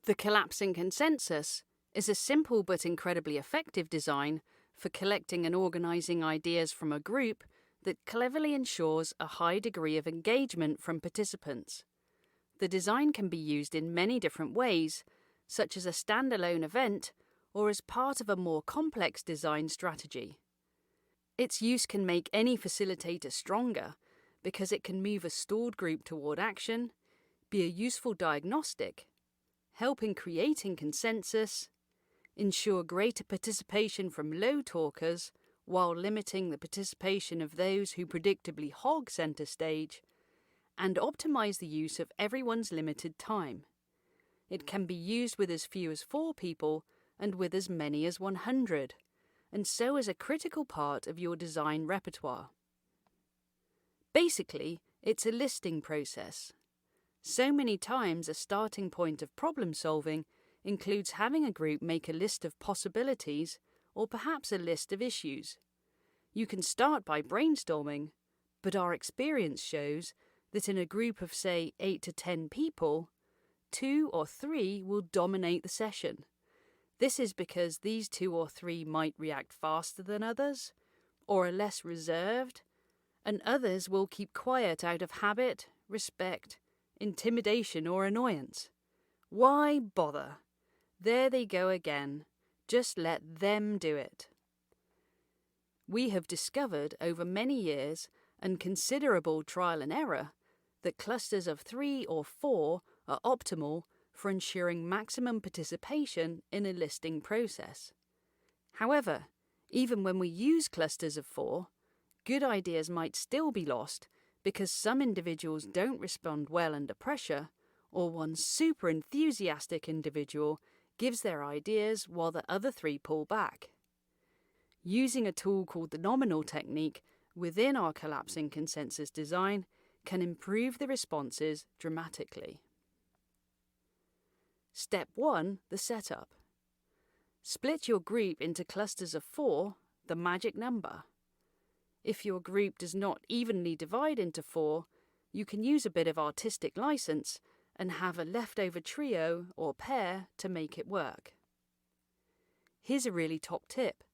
The collapsing consensus is a simple but incredibly effective design for collecting and organizing ideas from a group that cleverly ensures a high degree of engagement from participants. The design can be used in many different ways, such as a standalone event or as part of a more complex design strategy. Its use can make any facilitator stronger because it can move a stalled group toward action, be a useful diagnostic, help in creating consensus, ensure greater participation from low talkers while limiting the participation of those who predictably hog center stage, and optimize the use of everyone's limited time. It can be used with as few as 4 people and with as many as 100, and so is a critical part of your design repertoire. Basically, it's a listing process. So many times a starting point of problem solving includes having a group make a list of possibilities or perhaps a list of issues. You can start by brainstorming, but our experience shows that in a group of, say, 8 to 10 people, 2 or 3 will dominate the session. This is because these 2 or 3 might react faster than others, or are less reserved, and others will keep quiet out of habit, respect, intimidation, or annoyance. Why bother? There they go again. Just let them do it. We have discovered over many years and considerable trial and error that clusters of 3 or 4 are optimal for ensuring maximum participation in a listing process. However, even when we use clusters of 4, good ideas might still be lost because some individuals don't respond well under pressure, or one super enthusiastic individual gives their ideas while the other 3 pull back. Using a tool called the nominal technique within our collapsing consensus design can improve the responses dramatically. Step 1, the setup. Split your group into clusters of 4, the magic number. If your group does not evenly divide into 4, you can use a bit of artistic license and have a leftover trio or pair to make it work. Here's a really top tip.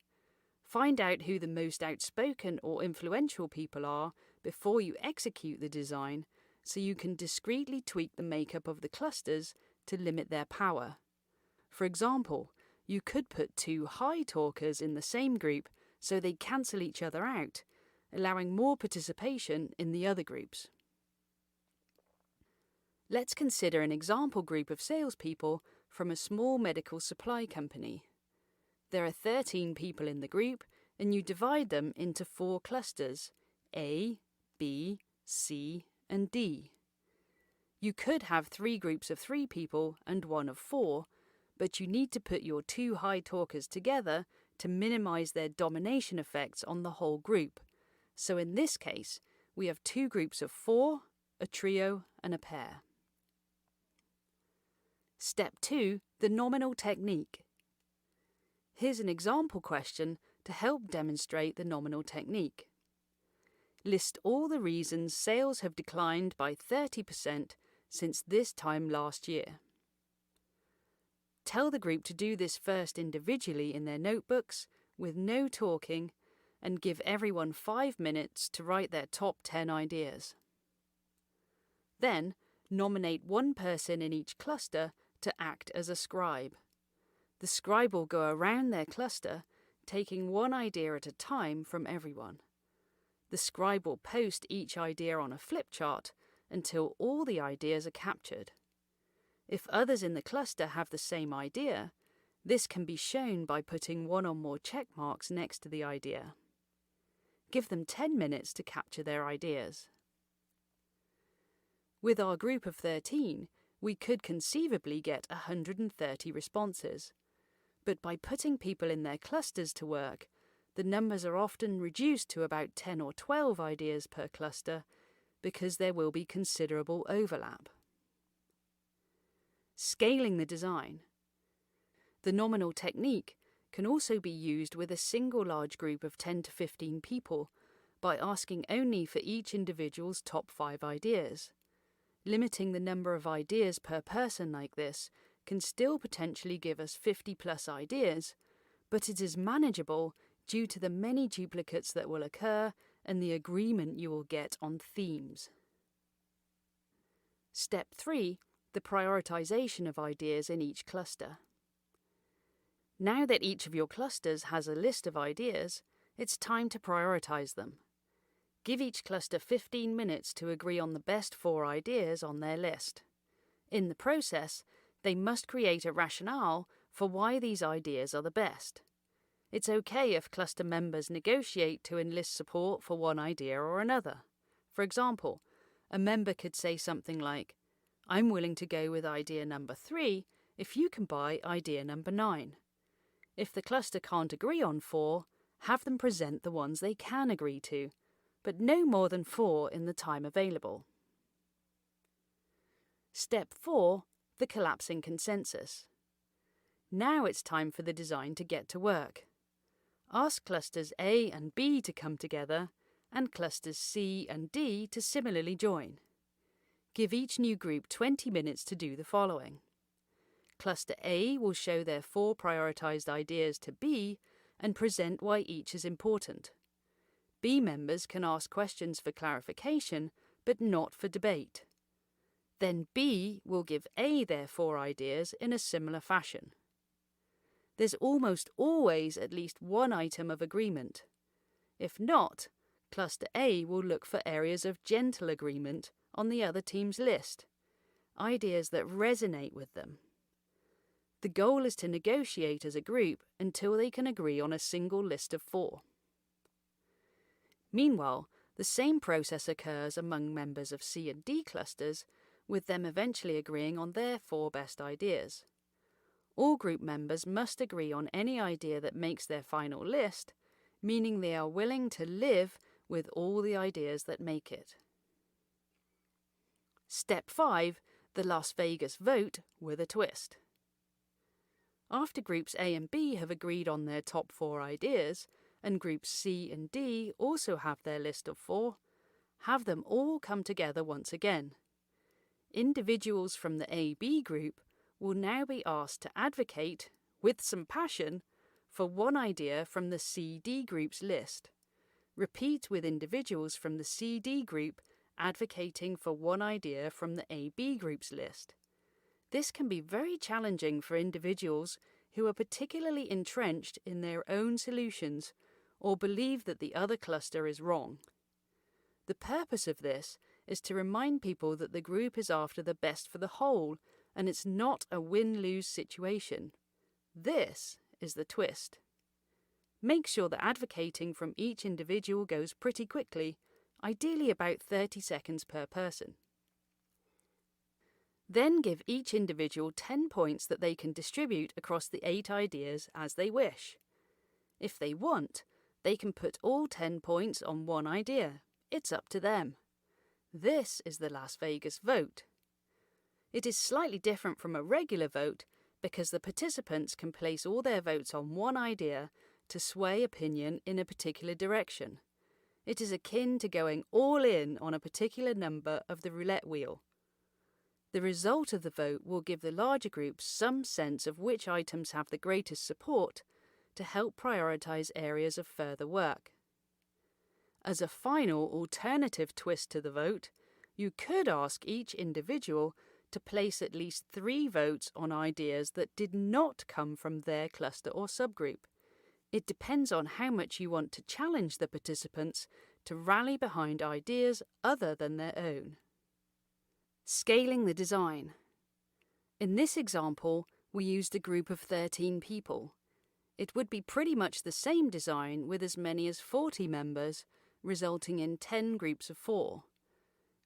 Find out who the most outspoken or influential people are before you execute the design so you can discreetly tweak the makeup of the clusters to limit their power. For example, you could put 2 high talkers in the same group so they cancel each other out, allowing more participation in the other groups. Let's consider an example group of salespeople from a small medical supply company. There are 13 people in the group, and you divide them into 4 clusters, A, B, C, and D. You could have 3 groups of 3 people and 1 of 4, but you need to put your 2 high talkers together to minimize their domination effects on the whole group. So in this case, we have 2 groups of 4, a trio, and a pair. Step 2, the nominal technique. Here's an example question to help demonstrate the nominal technique. List all the reasons sales have declined by 30% since this time last year. Tell the group to do this first individually in their notebooks with no talking, and give everyone 5 minutes to write their top 10 ideas. Then, nominate 1 person in each cluster to act as a scribe. The scribe will go around their cluster, taking 1 idea at a time from everyone. The scribe will post each idea on a flip chart until all the ideas are captured. If others in the cluster have the same idea, this can be shown by putting 1 or more check marks next to the idea. Give them 10 minutes to capture their ideas. With our group of 13, we could conceivably get 130 responses. But by putting people in their clusters to work, the numbers are often reduced to about 10 or 12 ideas per cluster because there will be considerable overlap. Scaling the design. The nominal technique can also be used with a single large group of 10 to 15 people by asking only for each individual's top 5 ideas. Limiting the number of ideas per person like this can still potentially give us 50 plus ideas, but it is manageable due to the many duplicates that will occur and the agreement you will get on themes. Step 3. The prioritization of ideas in each cluster. Now that each of your clusters has a list of ideas, it's time to prioritize them. Give each cluster 15 minutes to agree on the best 4 ideas on their list. In the process, they must create a rationale for why these ideas are the best. It's okay if cluster members negotiate to enlist support for one idea or another. For example, a member could say something like, "I'm willing to go with idea number 3 if you can buy idea number 9. If the cluster can't agree on 4, have them present the ones they can agree to, but no more than 4 in the time available. Step 4. The collapsing consensus. Now it's time for the design to get to work. Ask clusters A and B to come together, and clusters C and D to similarly join. Give each new group 20 minutes to do the following. Cluster A will show their 4 prioritized ideas to B and present why each is important. B members can ask questions for clarification, but not for debate. Then B will give A their 4 ideas in a similar fashion. There's almost always at least one item of agreement. If not, Cluster A will look for areas of gentle agreement on the other team's list, ideas that resonate with them. The goal is to negotiate as a group until they can agree on a single list of 4. Meanwhile, the same process occurs among members of C and D clusters, with them eventually agreeing on their 4 best ideas. All group members must agree on any idea that makes their final list, meaning they are willing to live with all the ideas that make it. Step 5. The Las Vegas vote with a twist. After groups A and B have agreed on their top 4 ideas, and groups C and D also have their list of 4, have them all come together once again. Individuals from the A-B group will now be asked to advocate, with some passion, for one idea from the C-D group's list. Repeat with individuals from the C-D group advocating for one idea from the A-B group's list. This can be very challenging for individuals who are particularly entrenched in their own solutions or believe that the other cluster is wrong. The purpose of this is to remind people that the group is after the best for the whole, and it's not a win-lose situation. This is the twist. Make sure that advocating from each individual goes pretty quickly, ideally about 30 seconds per person. Then give each individual 10 points that they can distribute across the 8 ideas as they wish. If they want, they can put all 10 points on one idea. It's up to them. This is the Las Vegas vote. It is slightly different from a regular vote because the participants can place all their votes on one idea to sway opinion in a particular direction. It is akin to going all in on a particular number of the roulette wheel. The result of the vote will give the larger groups some sense of which items have the greatest support to help prioritise areas of further work. As a final alternative twist to the vote, you could ask each individual to place at least 3 votes on ideas that did not come from their cluster or subgroup. It depends on how much you want to challenge the participants to rally behind ideas other than their own. Scaling the design. In this example, we used a group of 13 people. It would be pretty much the same design with as many as 40 members, resulting in 10 groups of 4.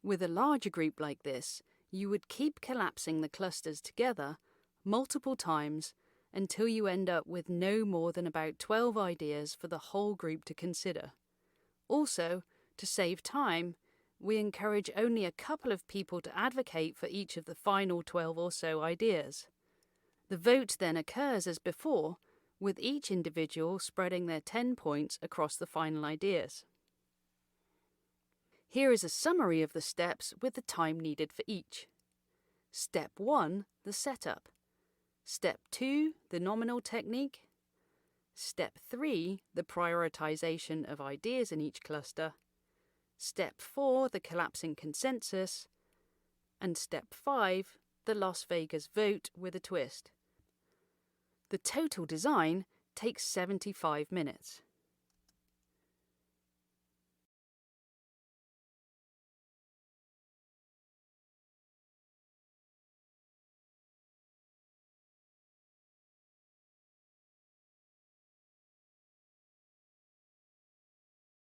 With a larger group like this, you would keep collapsing the clusters together multiple times until you end up with no more than about 12 ideas for the whole group to consider. Also, to save time, we encourage only a couple of people to advocate for each of the final 12 or so ideas. The vote then occurs as before, with each individual spreading their 10 points across the final ideas. Here is a summary of the steps with the time needed for each. Step 1, the setup. Step 2, the nominal technique. Step 3, the prioritization of ideas in each cluster. Step 4, the collapsing consensus. And Step 5, the Las Vegas vote with a twist. The total design takes 75 minutes.